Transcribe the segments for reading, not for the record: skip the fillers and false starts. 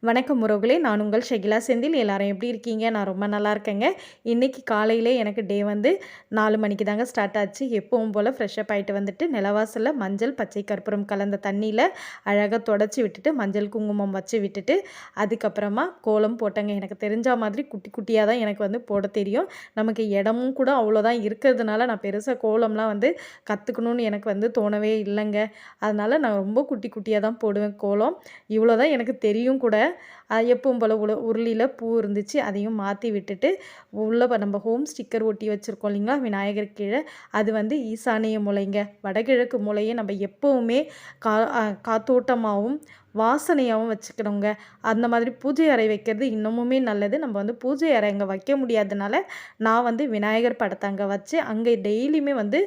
வணக்கம் உறவுகளே, நான் உங்கள் ஷகிலா செந்தில். எல்லாரும் எப்படி இருக்கீங்க? நான் ரொம்ப நல்லா இருக்கேங்க. இன்னைக்கு காலையிலே எனக்கு டே வந்து 4 மணிக்கு தாங்க ஸ்டார்ட் ஆச்சு. எப்பவும் போல் ஃப்ரெஷ்அப் ஆகிட்டு வந்துட்டு நிலவாசலில் மஞ்சள் பச்சை கற்பூரம் கலந்த தண்ணியில் அழகாக தொடச்சி விட்டுட்டு மஞ்சள் குங்குமம் வச்சு விட்டுட்டு அதுக்கப்புறமா கோலம் போட்டேங்க. எனக்கு தெரிஞ்ச மாதிரி குட்டி குட்டியாக தான் எனக்கு வந்து போட தெரியும். நமக்கு இடமும் கூட அவ்வளோதான் இருக்கிறதுனால நான் பெருசாக கோலம்லாம் வந்து கற்றுக்கணும்னு எனக்கு வந்து தோணவே இல்லைங்க. அதனால் நான் ரொம்ப குட்டி குட்டியாக தான் போடுவேன் கோலம். இவ்வளோ தான் எனக்கு தெரியும் கூட. எப்பவும் போல் உருளியில் பூ இருந்துச்சு, அதையும் மாற்றி விட்டுட்டு உள்ளே நம்ம ஹோம் ஸ்டிக்கர் ஒட்டி வச்சுருக்கோம் இல்லைங்களா விநாயகர் கீழே, அது வந்து ஈசானிய மூலைங்க. வடகிழக்கு மூலையை நம்ம எப்போவுமே காத்தோட்டமாகவும் வாசனையாகவும் வச்சுக்கணுங்க. அந்த மாதிரி பூஜை அறை வைக்கிறது இன்னமுமே நல்லது. நம்ம வந்து பூஜை அறை அங்கே வைக்க முடியாதனால நான் வந்து விநாயகர் படத்தை அங்கே வச்சு அங்கே டெய்லியுமே வந்து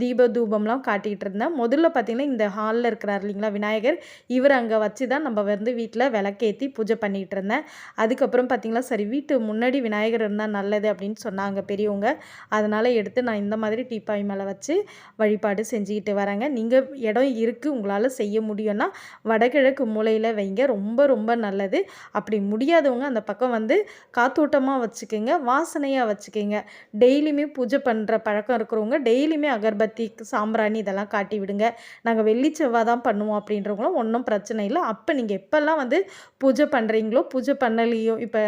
தீப தூபம்லாம் காட்டிகிட்டு இருந்தேன். முதல்ல பார்த்திங்கன்னா இந்த ஹாலில் இருக்கிறார் இல்லைங்களா விநாயகர், இவர் அங்கே வச்சு தான் நம்ம வந்து வீட்டில் விளக்கேற்றி பூஜை பண்ணிகிட்டு இருந்தேன். அதுக்கப்புறம் பார்த்திங்களா சரி வீட்டு முன்னாடி விநாயகர் இருந்தால் நல்லது அப்படின்னு சொன்னாங்க பெரியவங்க. அதனால் எடுத்து நான் இந்த மாதிரி டீப்பாய் மேலே வச்சு வழிபாடு செஞ்சுக்கிட்டு வரேங்க. நீங்கள் இடம் இருக்குது, உங்களால் செய்ய முடியும்னா வடகிழக்கு மூலையில் வைங்க, ரொம்ப ரொம்ப நல்லது. அப்படி முடியாதவங்க அந்த பக்கம் வந்து காத்தோட்டமாக வச்சுக்கோங்க, வாசனையாக வச்சுக்கோங்க. டெய்லியுமே பூஜை பண்ணுற பழக்கம் இருக்கிறவங்க டெய்லியுமே அகர்பத்தி சாம்பிராணி இதெல்லாம் காட்டி விடுங்க. நாங்கள் வெள்ளி செவ்வாய் தான் பண்ணுவோம் அப்படின்றவங்களும் ஒன்றும் பிரச்சனை இல்லை. அப்போ நீங்கள் எப்போல்லாம் வந்து பூஜை பண்ணுறீங்களோ பூஜை பண்ணலையோ, இப்போ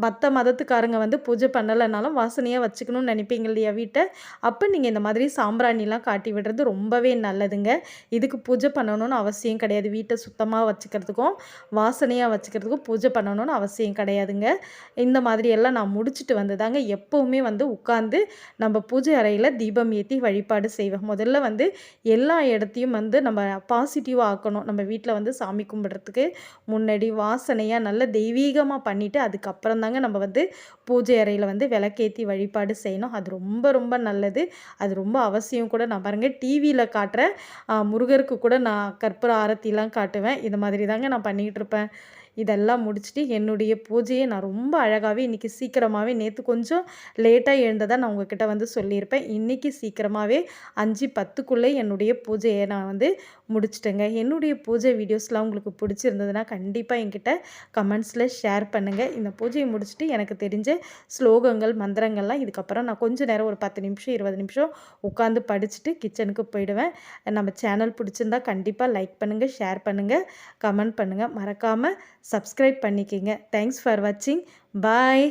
மற்ற மதத்துக்காரங்க வந்து பூஜை பண்ணலைனாலும் வாசனையாக வச்சுக்கணும்னு நினைப்பீங்க இல்லையா வீட்டை, அப்போ நீங்கள் இந்த மாதிரி சாம்பிராணிலாம் காட்டி விடுறது ரொம்பவே நல்லதுங்க. இதுக்கு பூஜை பண்ணணும்னு அவசியம் கிடையாது. வீட்டை சுத்தமாக வச்சுக்கிறதுக்கும் வாசனையாக வச்சுக்கிறதுக்கும் பூஜை பண்ணணும்னு அவசியம் கிடையாதுங்க. இந்த மாதிரி எல்லாம் நான் முடிச்சுட்டு வந்து தாங்க எப்போவுமே வந்து உட்காந்து நம்ம பூஜை அறையில் தீபம் ஏற்றி வழிபாடு செய்வேன். முதல்ல வந்து எல்லா இடத்தையும் வந்து நம்ம பாசிட்டிவாக ஆக்கணும். நம்ம வீட்டில் வந்து சாமி கும்பிட்றதுக்கு முன்னாடி வாசனையாக நல்ல தெய்வீகமாக பண்ணிவிட்டு அதுக்கப்புறம் தாங்க நம்ம வந்து பூஜை அறையில் வந்து விளக்கேற்றி வழிபாடு செய்யணும். அது ரொம்ப ரொம்ப நல்லது. அது ரொம்ப அவசியம் கூட. நான் பாருங்கள் டிவியில் காட்டுற முருகருக்கு கூட நான் கற்பூர ஆரத்திலாம் காட்டுவேன். இது மாதிரி தாங்க நான் பண்ணிகிட்டு இருப்பேன். இதெல்லாம் முடிச்சுட்டு என்னுடைய பூஜையை நான் ரொம்ப அழகாகவே இன்றைக்கி சீக்கிரமாகவே, நேற்று கொஞ்சம் லேட்டாக எழுந்ததாக நான் உங்ககிட்ட வந்து சொல்லியிருப்பேன். இன்றைக்கி சீக்கிரமாகவே 5:10க்குள்ளே என்னுடைய பூஜையை நான் வந்து முடிச்சிட்டேங்க. என்னுடைய பூஜை வீடியோஸ்லாம் உங்களுக்கு பிடிச்சிருந்ததுன்னா கண்டிப்பாக என்கிட்ட கமெண்ட்ஸில் ஷேர் பண்ணுங்கள். இந்த பூஜையை முடிச்சுட்டு எனக்கு தெரிஞ்ச ஸ்லோகங்கள் மந்திரங்கள்லாம் இதுக்கப்புறம் நான் கொஞ்சம் நேரம் ஒரு 10 நிமிஷம் 20 நிமிஷம் உட்காந்து படிச்சுட்டு கிச்சனுக்கு போயிடுவேன். நம்ம சேனல் பிடிச்சிருந்தா கண்டிப்பாக லைக் பண்ணுங்கள், ஷேர் பண்ணுங்கள், கமெண்ட் பண்ணுங்கள். மறக்காமல் சப்ஸ்கிரைப் பண்ணிக்கோங்க. தேங்க்ஸ் ஃபார் வாட்சிங். பாய்.